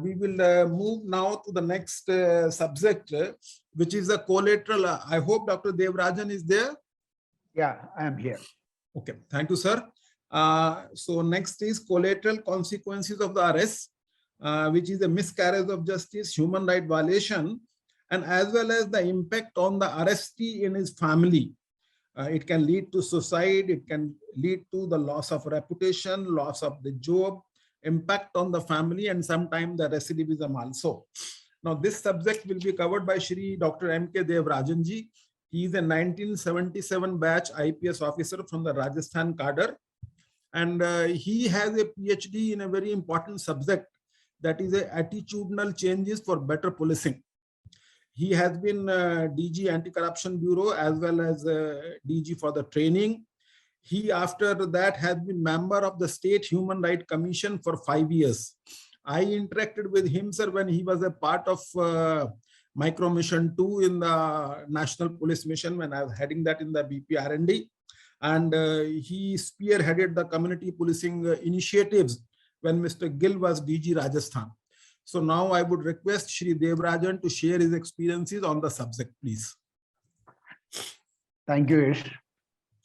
We will move now to the next subject, which is the collateral. I hope Dr. Devrajan is there. Yeah, I am here. Okay, thank you, sir. So next is collateral consequences of the arrest, which is a miscarriage of justice, human right violation, and as well as the impact on the arrestee in his family. It can lead to suicide, it can lead to the loss of reputation, loss of the job, impact on the family, and sometimes the recidivism also. Now, this subject will be covered by Shri Dr. M.K. Devrajan ji. He is a 1977 batch IPS officer from the Rajasthan cadre, and he has a PhD in a very important subject, that is attitudinal changes for better policing. He has been DG Anti-Corruption Bureau as well as DG for the training. He, after that, has been member of the State Human Rights Commission for 5 years. I interacted with him, sir, when he was a part of Micro Mission 2 in the National Police Mission, when I was heading that in the BP R&D. And he spearheaded the community policing initiatives when Mr. Gill was DG Rajasthan. So now I would request Shri Devrajan to share his experiences on the subject, please. Thank you, Ish.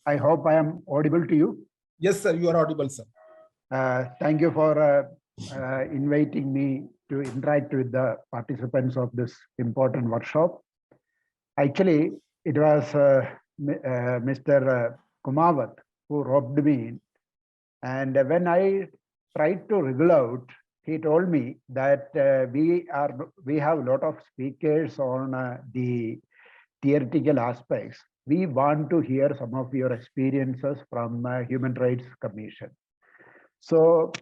I hope I am audible to you. Yes, sir, you are audible, sir. Thank you for inviting me to interact with the participants of this important workshop. Actually, it was Mr. Kumawat who robbed me. And when I tried to wriggle out, he told me that we have a lot of speakers on the theoretical aspects. We want to hear some of your experiences from Human Rights Commission. So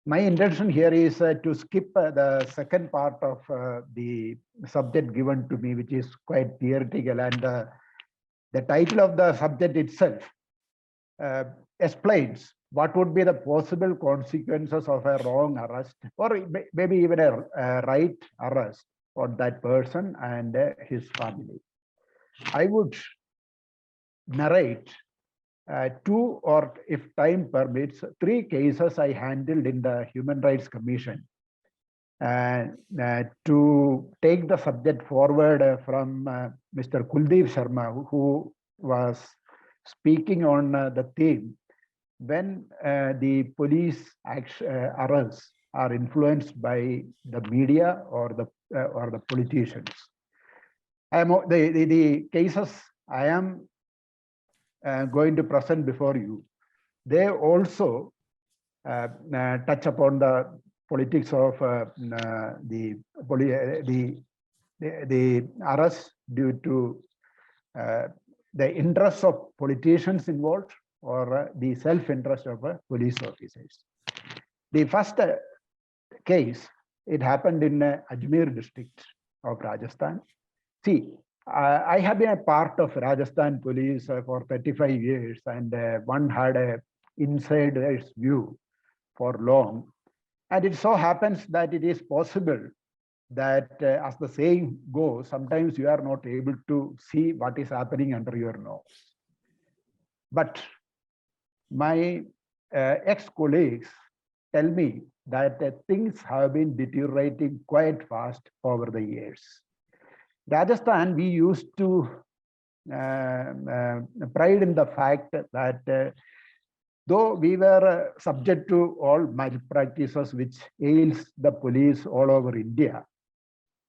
my intention here is to skip the second part of the subject given to me, which is quite theoretical, and the title of the subject itself explains what would be the possible consequences of a wrong arrest, or maybe even a right arrest for that person and his family. I would narrate two, or if time permits, three cases I handled in the Human Rights Commission to take the subject forward from Mr. Kuldeep Sharma, who was speaking on the theme when the police arrests are influenced by the media or the politicians. The cases I am going to present before you, they also touch upon the politics of the arrest due to the interests of politicians involved, or the self-interest of police officers. The first case, it happened in Ajmer district of Rajasthan. See, I have been a part of Rajasthan police for 35 years, and one had an insider's view for long. And it so happens that it is possible that, as the saying goes, sometimes you are not able to see what is happening under your nose. But my ex-colleagues tell me that things have been deteriorating quite fast over the years. Rajasthan, we used to pride in the fact that though we were subject to all malpractices which ails the police all over India,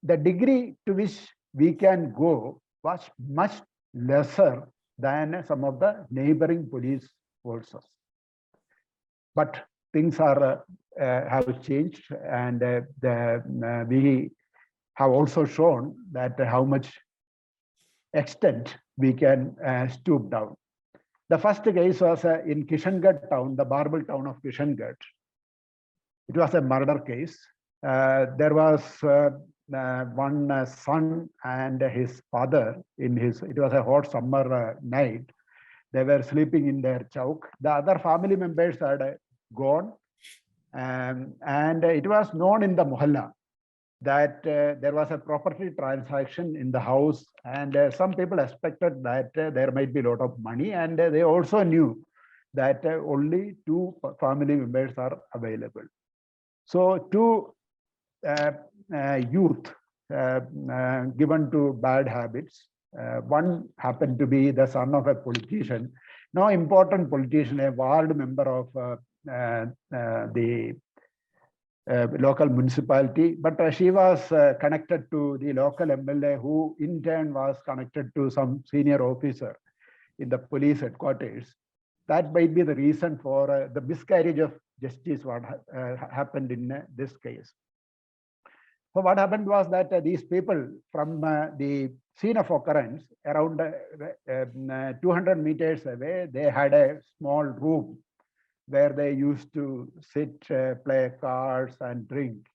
the degree to which we can go was much lesser than some of the neighboring police forces. But things are have changed, and we have also shown that how much extent we can stoop down. The first case was in Kishangarh town, the marble town of Kishangarh. It was a murder case. There was one son and his father in his, it was a hot summer night. They were sleeping in their chowk. The other family members had gone. And it was known in the mohalla that there was a property transaction in the house, and some people expected that there might be a lot of money, and they also knew that only two family members are available. So two youth given to bad habits. One happened to be the son of a politician, no important politician, a ward member of the local municipality, but she was connected to the local MLA, who in turn was connected to some senior officer in the police headquarters. That might be the reason for the miscarriage of justice what happened in this case. So what happened was that these people from the scene of occurrence around 200 meters away, they had a small room where they used to sit, play cards and drink.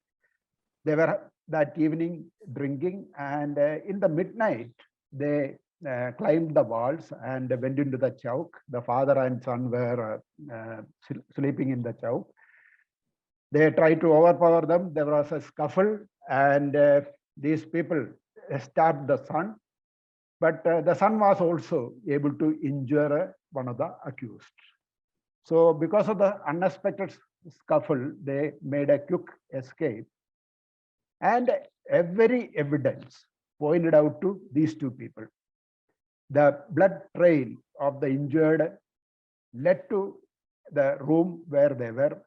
They were that evening drinking, and in the midnight, they climbed the walls and went into the chowk. The father and son were sleeping in the chowk. They tried to overpower them. There was a scuffle, and these people stabbed the son. But the son was also able to injure one of the accused. So because of the unexpected scuffle, they made a quick escape. And every evidence pointed out to these two people. The blood trail of the injured led to the room where they were.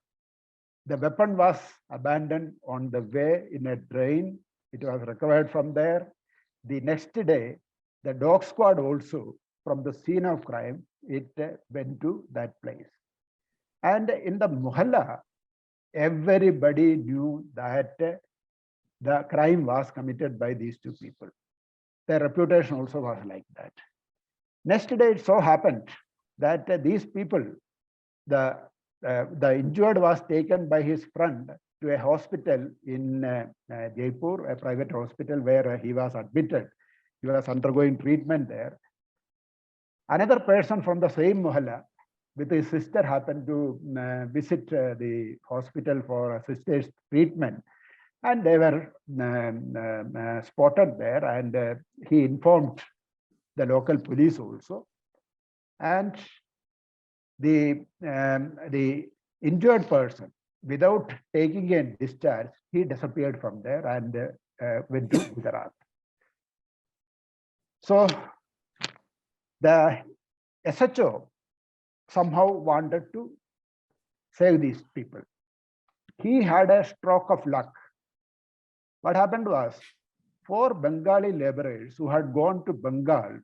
The weapon was abandoned on the way in a drain. It was recovered from there. The next day, the dog squad also, from the scene of crime, it went to that place. And in the Mohalla, everybody knew that the crime was committed by these two people. Their reputation also was like that. Next day, it so happened that these people, the injured was taken by his friend to a hospital in Jaipur, a private hospital where he was admitted. He was undergoing treatment there. Another person from the same Mohalla with his sister happened to visit the hospital for a sister's treatment. And they were spotted there, and he informed the local police also. And the injured person, without taking a discharge, he disappeared from there and went to Gujarat. So the SHO somehow wanted to save these people. He had a stroke of luck. What happened was, 4 Bengali laborers who had gone to Bengal,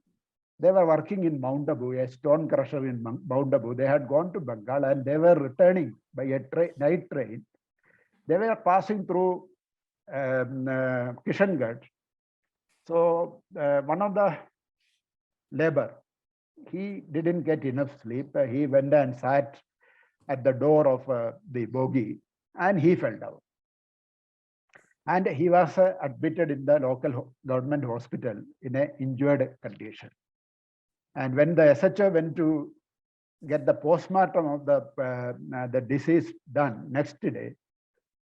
they were working in Mount Abu, a stone crusher in Mount Abu. They had gone to Bengal and they were returning by a night train. They were passing through Kishangarh. So one of the labor, he didn't get enough sleep. He went and sat at the door of the bogie and he fell down. And he was admitted in the local government hospital in an injured condition. And when the SHO went to get the postmortem of the deceased done next day,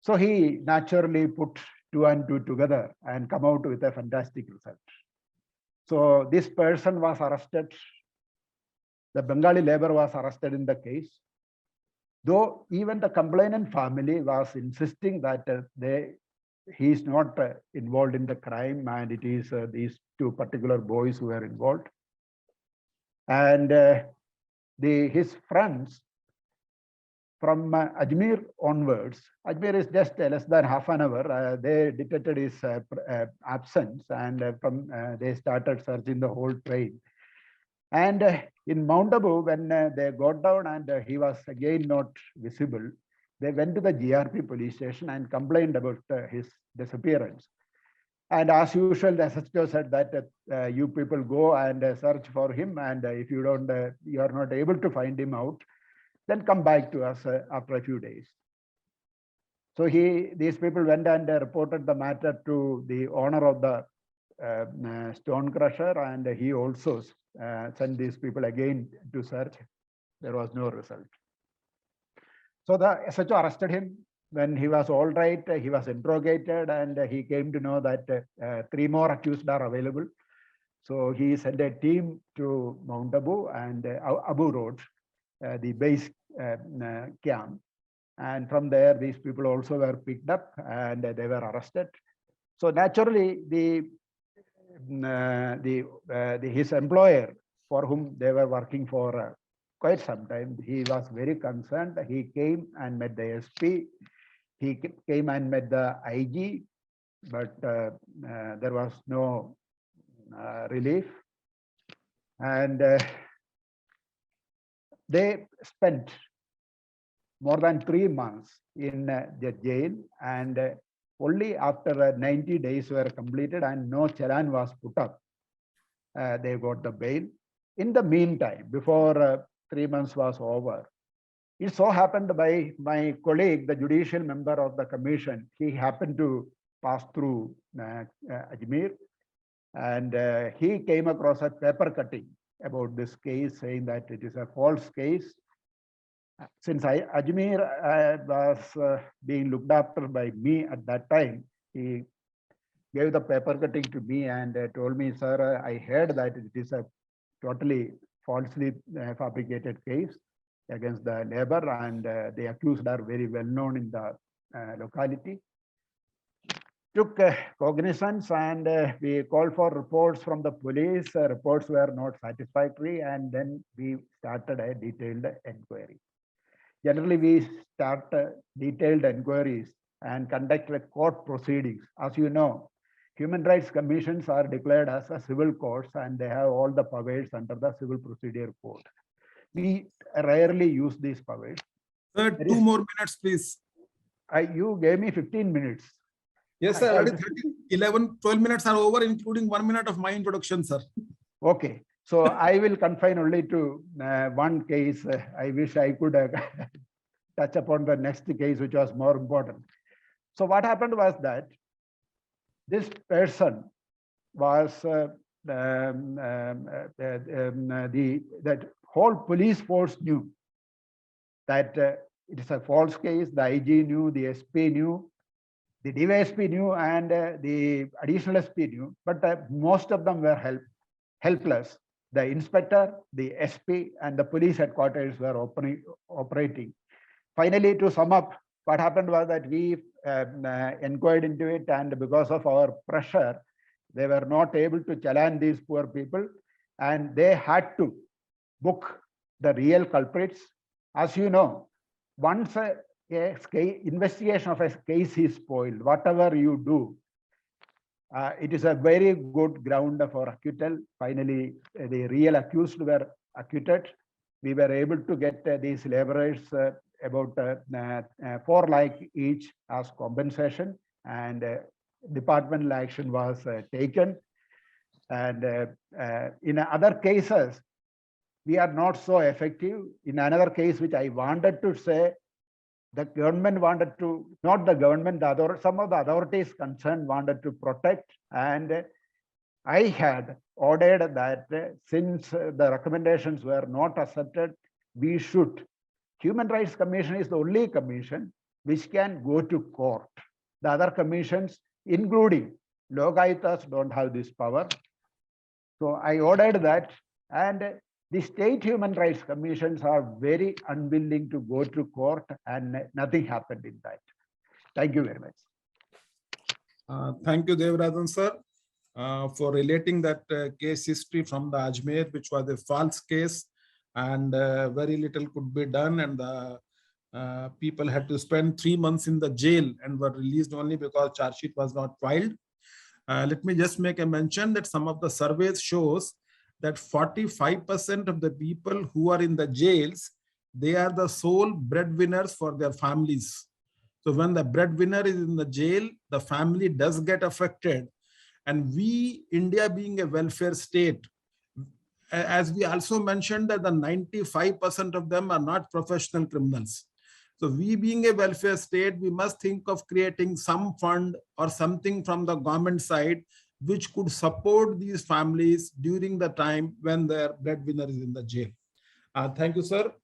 so he naturally put 2 and 2 together and come out with a fantastic result. So this person was arrested. The Bengali labor was arrested in the case. Though even the complainant family was insisting that he is not involved in the crime and it is these 2 particular boys who are involved. And his friends from Ajmer onwards, Ajmer is just less than half an hour, they detected his absence and they started searching the whole train. And in Mount Abu, when they got down and he was again not visible, they went to the GRP police station and complained about his disappearance. And as usual, the SHO said that you people go and search for him, and if you are not able to find him out, then come back to us after a few days. So these people went and reported the matter to the owner of the stone crusher, and he also sent these people again to search. There was no result. So the SHO arrested him. When he was all right, he was interrogated and he came to know that 3 more accused are available. So he sent a team to Mount Abu and Abu Road, the base camp. And from there, these people also were picked up and they were arrested. So naturally, his employer, for whom they were working for quite some time, he was very concerned. He came and met the SP. He came and met the IG, but there was no relief. And they spent more than 3 months in the jail, and only after 90 days were completed and no challan was put up, they got the bail. In the meantime, before 3 months was over, it so happened by my colleague, the judicial member of the commission, he happened to pass through Ajmer, and he came across a paper cutting about this case, saying that it is a false case. Since Ajmer was being looked after by me at that time, he gave the paper cutting to me and told me, sir, I heard that it is a totally falsely fabricated case against the labor, and the accused are very well known in the locality. Took cognizance, and we called for reports from the police. Reports were not satisfactory, and then we started a detailed inquiry. Generally, we start detailed inquiries and conduct court proceedings. As you know, human rights commissions are declared as a civil courts, and they have all the powers under the Civil Procedure Code. We rarely use these powers. Sir, 2 more minutes, please. You gave me 15 minutes. Yes, sir. 12 minutes are over, including 1 minute of my introduction, sir. Okay. So I will confine only to one case. I wish I could touch upon the next case, which was more important. So what happened was that this person was that whole police force knew that it is a false case. The IG knew, the SP knew, the DYSP knew, and the additional SP knew, but most of them were helpless. The inspector, the SP, and the police headquarters were operating. Finally, to sum up, what happened was that we inquired into it, and because of our pressure, they were not able to challan these poor people, and they had to book the real culprits. As you know, once investigation of a case is spoiled, whatever you do, it is a very good ground for acquittal. Finally, the real accused were acquitted. We were able to get these laborers about 4 lakh each as compensation, and departmental action was taken. And in other cases, we are not so effective. In another case, which I wanted to say, the government wanted to, not the government, some of the authorities concerned wanted to protect. And I had ordered that since the recommendations were not accepted, we should. Human Rights Commission is the only commission which can go to court. The other commissions, including Lokayutas, don't have this power. So I ordered that, and the state human rights commissions are very unwilling to go to court, and nothing happened in that. Thank you very much. Thank you, Devrajan sir, for relating that case history from the Ajmer, which was a false case, and very little could be done, and the people had to spend 3 months in the jail and were released only because charge sheet was not filed. Let me just make a mention that some of the surveys shows that 45% of the people who are in the jails, they are the sole breadwinners for their families. So when the breadwinner is in the jail, the family does get affected. And we, India being a welfare state, as we also mentioned that the 95% of them are not professional criminals. So we being a welfare state, we must think of creating some fund or something from the government side which could support these families during the time when their breadwinner is in the jail. Thank you, sir.